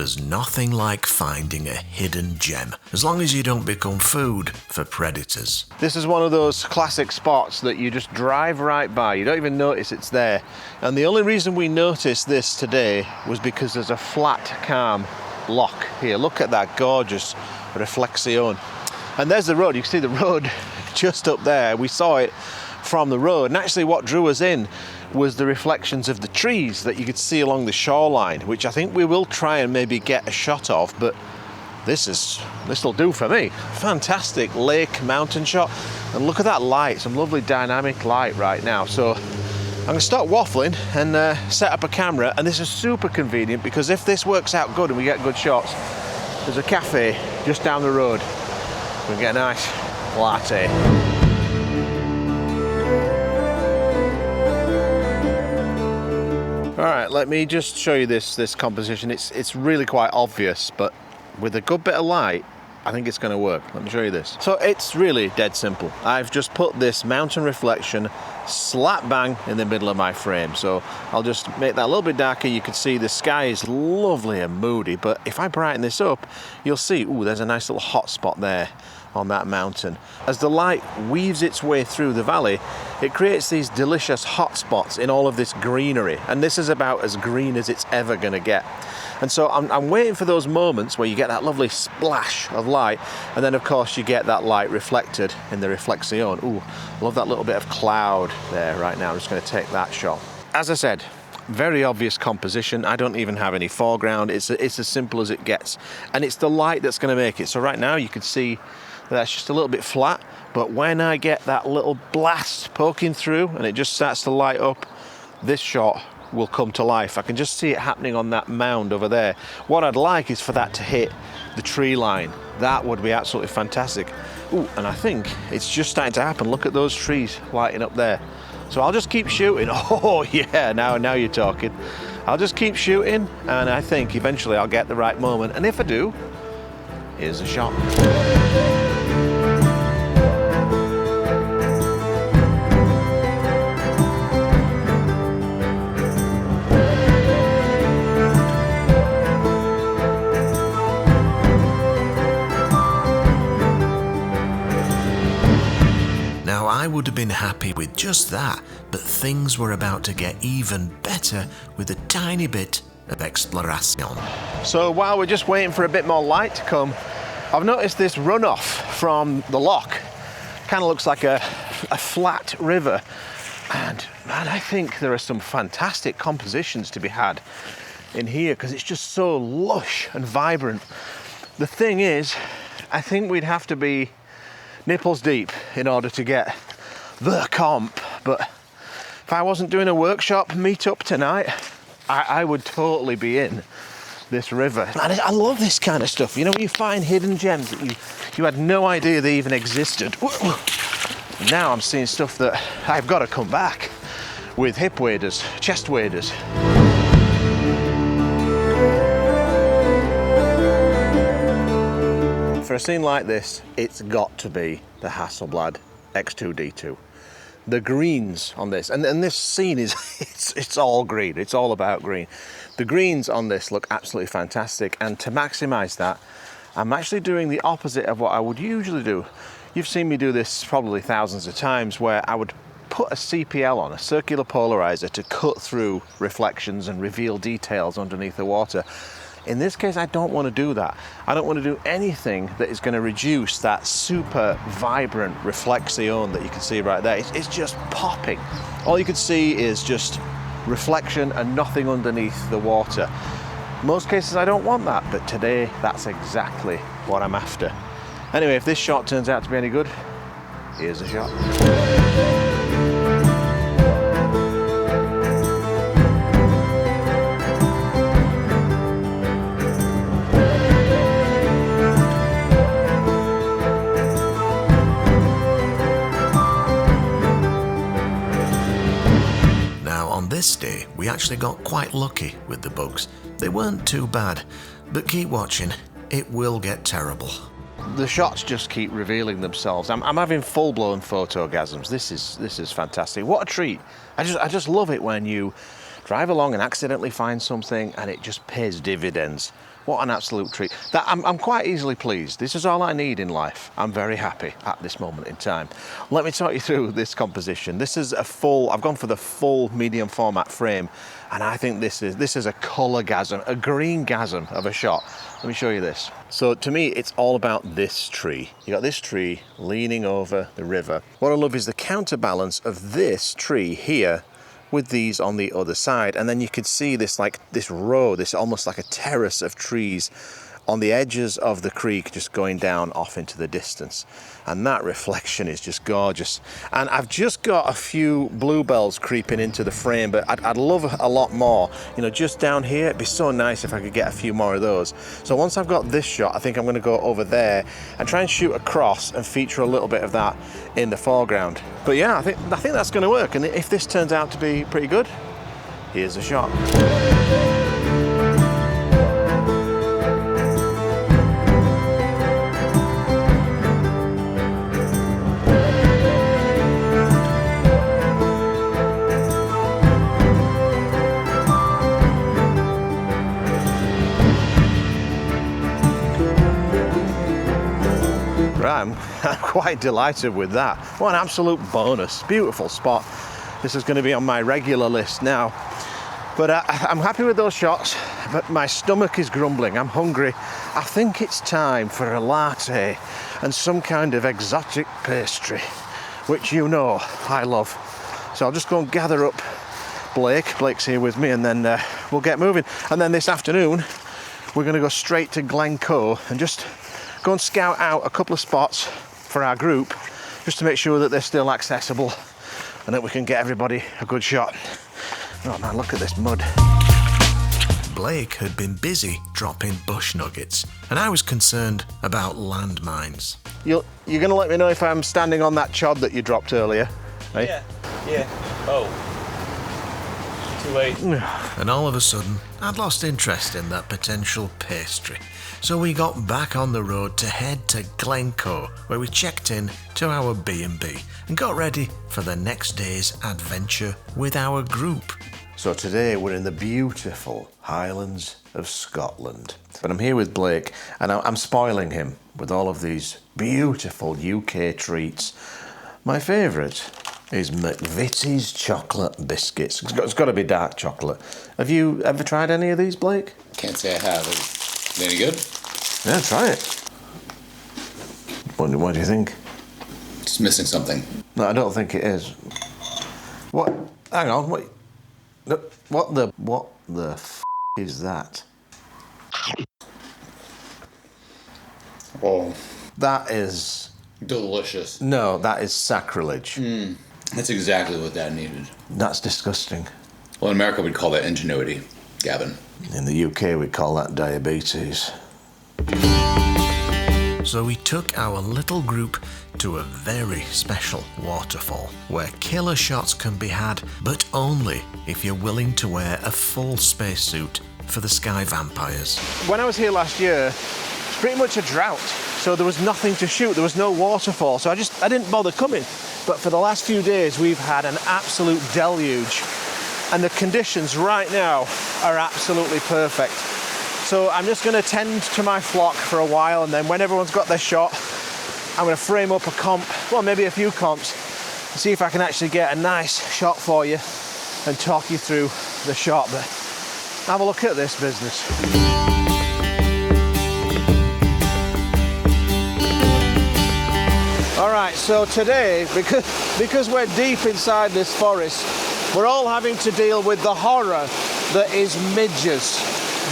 There's nothing like finding a hidden gem, as long as you don't become food for predators. This is one of those classic spots that you just drive right by. You don't even notice it's there. And the only reason we noticed this today was because there's a flat, calm lock here. Look at that gorgeous reflection. And there's the road. You can see the road just up there. We saw it from the road. And actually what drew us in was the reflections of the trees that you could see along the shoreline, which I think we will try and maybe get a shot of, but this'll do for me. Fantastic lake mountain shot. And look at that light, some lovely dynamic light right now. So I'm gonna start waffling and set up a camera, and this is super convenient because if this works out good and we get good shots, there's a cafe just down the road. We'll get a nice latte. All right, let me just show you this composition. It's really quite obvious, but with a good bit of light, I think it's going to work. Let me show you this. So it's really dead simple. I've just put this mountain reflection slap bang in the middle of my frame. So I'll just make that a little bit darker. You can see the sky is lovely and moody, but if I brighten this up, you'll see, ooh, there's a nice little hot spot there on that mountain. As the light weaves its way through the valley, it creates these delicious hot spots in all of this greenery. And this is about as green as it's ever gonna get. And so I'm waiting for those moments where you get that lovely splash of light, and then of course you get that light reflected in the reflection. Ooh, love that little bit of cloud there right now. I'm just gonna take that shot. As I said, very obvious composition. I don't even have any foreground. It's as simple as it gets. And it's the light that's gonna make it. So right now you can see that's just a little bit flat, but when I get that little blast poking through and it just starts to light up, this shot will come to life. I can just see it happening on that mound over there. What I'd like is for that to hit the tree line. That would be absolutely fantastic. Ooh, and I think it's just starting to happen. Look at those trees lighting up there. So I'll just keep shooting. Oh yeah, now you're talking. I'll just keep shooting, and I think eventually I'll get the right moment. And if I do, here's a shot. Now, I would have been happy with just that, but things were about to get even better with a tiny bit of exploration. So while we're just waiting for a bit more light to come, I've noticed this runoff from the loch. Kind of looks like a flat river. And man, I think there are some fantastic compositions to be had in here because it's just so lush and vibrant. The thing is, I think we'd have to be nipples deep in order to get the comp, but if I wasn't doing a workshop meetup tonight, I would totally be in this river. And I love this kind of stuff, you know, when you find hidden gems that you had no idea they even existed. Now I'm seeing stuff that I've got to come back with hip waders, chest waders. For a scene like this, it's got to be the Hasselblad X2DII. The greens on this, and this scene is, it's all green, it's all about green. The greens on this look absolutely fantastic, and to maximize that, I'm actually doing the opposite of what I would usually do. You've seen me do this probably thousands of times, where I would put a CPL on, a circular polarizer, to cut through reflections and reveal details underneath the water. In this case, I don't want to do that. I don't want to do anything that is going to reduce that super vibrant reflection that you can see right there. It's just popping. All you can see is just reflection and nothing underneath the water. Most cases I don't want that, but today that's exactly what I'm after. Anyway, if this shot turns out to be any good, here's a shot. This day, we actually got quite lucky with the bugs. They weren't too bad, but keep watching, it will get terrible. The shots just keep revealing themselves. I'm having full-blown photogasms. This is fantastic. What a treat. I just love it when you drive along and accidentally find something and it just pays dividends. What an absolute treat. I'm quite easily pleased. This is all I need in life. I'm very happy at this moment in time. Let me talk you through this composition. This is a full, I've gone for the full medium format frame, and I think this is a colour-gasm, a green-gasm of a shot. Let me show you this. So to me, it's all about this tree. You got this tree leaning over the river. What I love is the counterbalance of this tree here with these on the other side, and then you could see this row, this almost like a terrace of trees on the edges of the creek, just going down off into the distance, and that reflection is just gorgeous. And I've just got a few bluebells creeping into the frame, but I'd love a lot more, you know, just down here. It'd be so nice if I could get a few more of those. So once I've got this shot, I think I'm going to go over there and try and shoot across and feature a little bit of that in the foreground. But yeah, I think that's going to work, and if this turns out to be pretty good, here's the shot. I'm quite delighted with that. What an absolute bonus. Beautiful spot. This is going to be on my regular list now. But I'm happy with those shots, but my stomach is grumbling. I'm hungry. I think it's time for a latte and some kind of exotic pastry, which you know I love. So I'll just go and gather up Blake. Blake's here with me, and then we'll get moving. And then this afternoon, we're going to go straight to Glencoe and just go and scout out a couple of spots for our group, just to make sure that they're still accessible and that we can get everybody a good shot. Oh man, look at this mud. Blake had been busy dropping bush nuggets, and I was concerned about landmines. You're going to let me know if I'm standing on that chod that you dropped earlier, right? Yeah. Oh. Too late. And all of a sudden, I'd lost interest in that potential pastry. So we got back on the road to head to Glencoe, where we checked in to our B&B and got ready for the next day's adventure with our group. So today we're in the beautiful Highlands of Scotland. But I'm here with Blake, and I'm spoiling him with all of these beautiful UK treats. My favourite is McVitie's chocolate biscuits. It's got to be dark chocolate. Have you ever tried any of these, Blake? Can't say I have. Any good? Yeah, try it. What do you think? It's missing something. No, I don't think it is. What? Hang on, wait. What the f*** is that? Oh. That is... delicious. No, that is sacrilege. That's exactly what that needed. That's disgusting. Well, in America, we'd call that ingenuity, Gavin. In the UK, we call that diabetes. So we took our little group to a very special waterfall, where killer shots can be had, but only if you're willing to wear a full spacesuit for the sky vampires. When I was here last year, it's pretty much a drought, so there was nothing to shoot. There was no waterfall, so I didn't bother coming. But for the last few days, we've had an absolute deluge, and the conditions right now are absolutely perfect. So I'm just going to tend to my flock for a while, and then when everyone's got their shot, I'm going to frame up a comp, well, maybe a few comps, and see if I can actually get a nice shot for you and talk you through the shot. But have a look at this business. All right, so today, because we're deep inside this forest, we're all having to deal with the horror that is midges,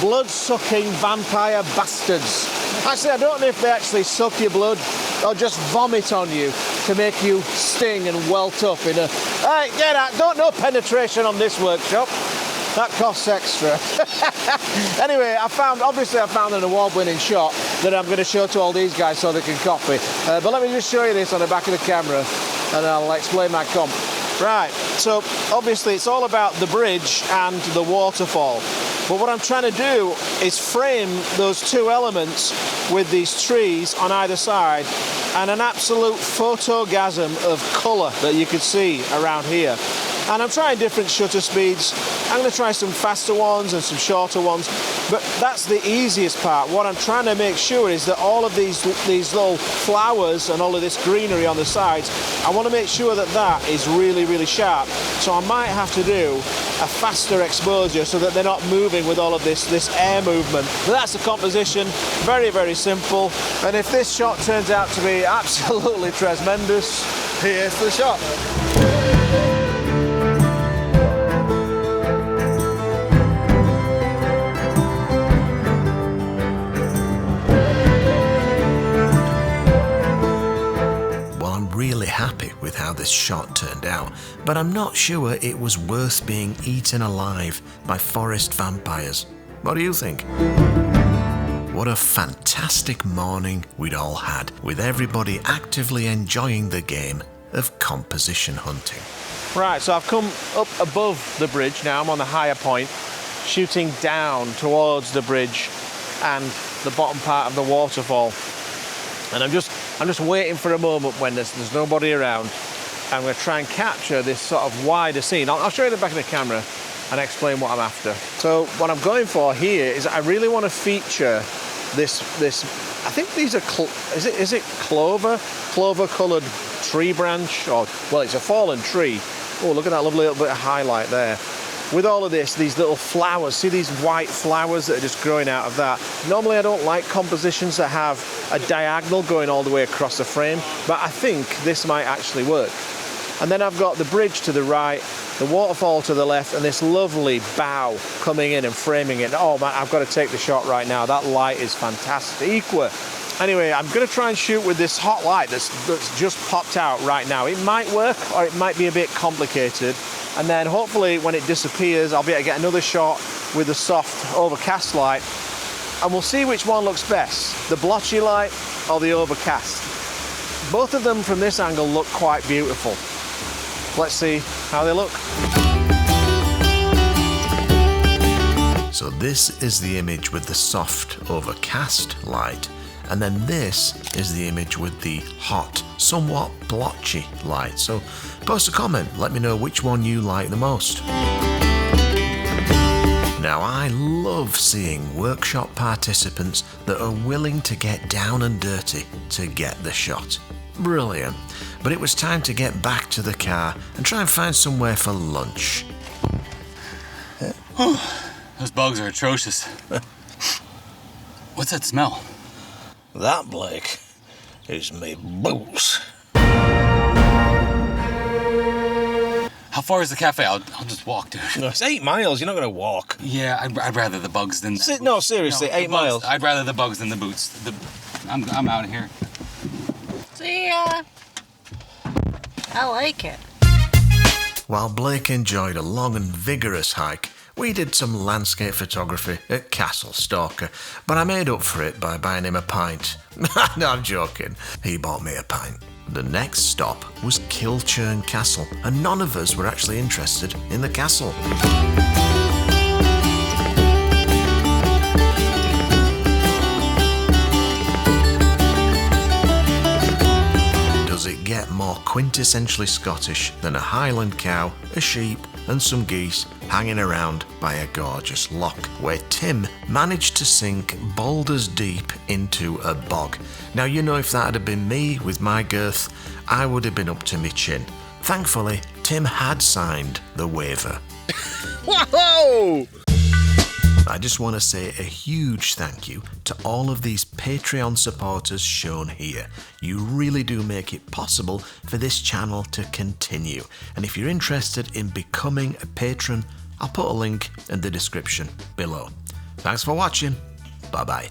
blood-sucking vampire bastards. Actually, I don't know if they actually suck your blood or just vomit on you to make you sting and welt up in a... Hey, get out, don't know penetration on this workshop. That costs extra. Anyway, I found an award-winning shot that I'm going to show to all these guys so they can copy. But let me just show you this on the back of the camera, and I'll explain my comp. Right, so obviously it's all about the bridge and the waterfall. But what I'm trying to do is frame those two elements with these trees on either side and an absolute photogasm of colour that you can see around here. And I'm trying different shutter speeds. I'm going to try some faster ones and some shorter ones, but that's the easiest part. What I'm trying to make sure is that all of these little flowers and all of this greenery on the sides, I want to make sure that that is really, really sharp. So I might have to do a faster exposure so that they're not moving with all of this air movement. But that's the composition, very, very simple. And if this shot turns out to be absolutely tremendous, here's the shot. Really happy with how this shot turned out, but I'm not sure it was worth being eaten alive by forest vampires. What do you think? What a fantastic morning we'd all had, with everybody actively enjoying the game of composition hunting. Right, so I've come up above the bridge now. I'm on the higher point, shooting down towards the bridge and the bottom part of the waterfall. And I'm just waiting for a moment when there's nobody around. I'm going to try and capture this sort of wider scene. I'll show you the back of the camera and explain what I'm after. So what I'm going for here is I really want to feature this. I think these are is it clover coloured tree branch, or well, it's a fallen tree. Oh, look at that lovely little bit of highlight there. With all of these little flowers, see these white flowers that are just growing out of that. Normally I don't like compositions that have a diagonal going all the way across the frame, but I think this might actually work. And then I've got the bridge to the right, the waterfall to the left, and this lovely bow coming in and framing it. Oh man, I've got to take the shot right now. That light is fantastic. Anyway, I'm going to try and shoot with this hot light that's just popped out right now. It might work, or it might be a bit complicated. And then hopefully when it disappears, I'll be able to get another shot with the soft overcast light. And we'll see which one looks best, the blotchy light or the overcast. Both of them from this angle look quite beautiful. Let's see how they look. So this is the image with the soft overcast light, and then this is the image with the hot, somewhat blotchy light. So post a comment, let me know which one you like the most. Now, I love seeing workshop participants that are willing to get down and dirty to get the shot. Brilliant. But it was time to get back to the car and try and find somewhere for lunch. Those bugs are atrocious. What's that smell? That, Blake, is me boots. How far is the cafe? I'll just walk, dude. No, it's 8 miles. You're not going to walk. Yeah, I'd rather the bugs than... No, seriously, 8 miles. I'd rather the bugs than the boots. I'm out of here. See ya. I like it. While Blake enjoyed a long and vigorous hike, we did some landscape photography at Castle Stalker, but I made up for it by buying him a pint. No, I'm joking. He bought me a pint. The next stop was Kilchurn Castle, and none of us were actually interested in the castle. Does it get more quintessentially Scottish than a Highland cow, a sheep, and some geese hanging around by a gorgeous loch, where Tim managed to sink boulders deep into a bog? Now, you know, if that had been me with my girth, I would have been up to my chin. Thankfully, Tim had signed the waiver. Whoa! I just want to say a huge thank you to all of these Patreon supporters shown here. You really do make it possible for this channel to continue. And if you're interested in becoming a patron, I'll put a link in the description below. Thanks for watching. Bye-bye.